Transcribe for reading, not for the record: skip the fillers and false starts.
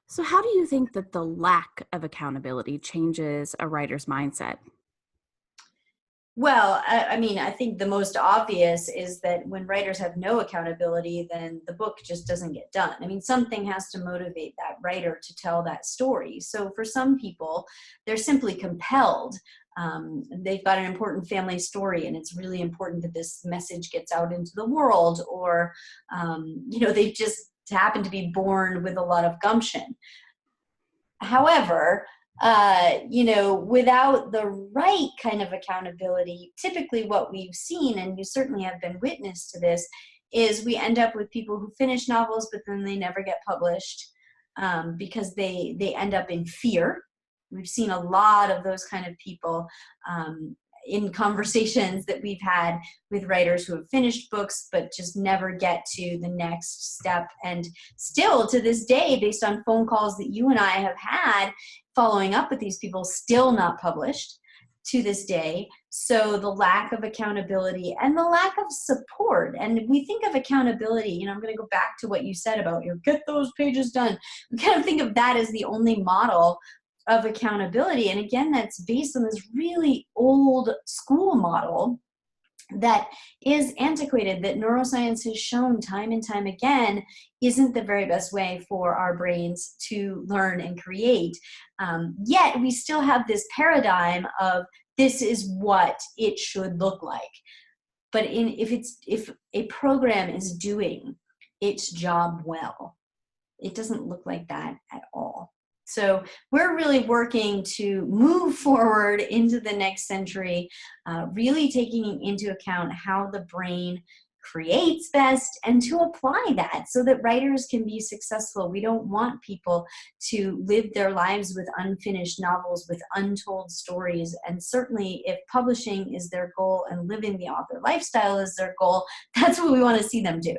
So, how do you think that the lack of accountability changes a writer's mindset? Well, I mean, I think the most obvious is that when writers have no accountability, then the book just doesn't get done. I mean, something has to motivate that writer to tell that story. So for some people, they're simply compelled. They've got an important family story, and it's really important that this message gets out into the world, or, they just happen to be born with a lot of gumption. However, without the right kind of accountability, typically what we've seen, and you certainly have been witness to this, is we end up with people who finish novels, but then they never get published because they end up in fear. We've seen a lot of those kind of people in conversations that we've had with writers who have finished books but just never get to the next step. And still to this day, based on phone calls that you and I have had following up with these people, still not published to this day. So the lack of accountability and the lack of support. And we think of accountability, I'm going to go back to what you said about get those pages done. We kind of think of that as the only model of accountability. And again, that's based on this really old school model that is antiquated, that neuroscience has shown time and time again isn't the very best way for our brains to learn and create. Yet we still have this paradigm of this is what it should look like. But if a program is doing its job well, it doesn't look like that at all. So we're really working to move forward into the next century, really taking into account how the brain creates best and to apply that so that writers can be successful. We don't want people to live their lives with unfinished novels, with untold stories. And certainly if publishing is their goal and living the author lifestyle is their goal, that's what we want to see them do.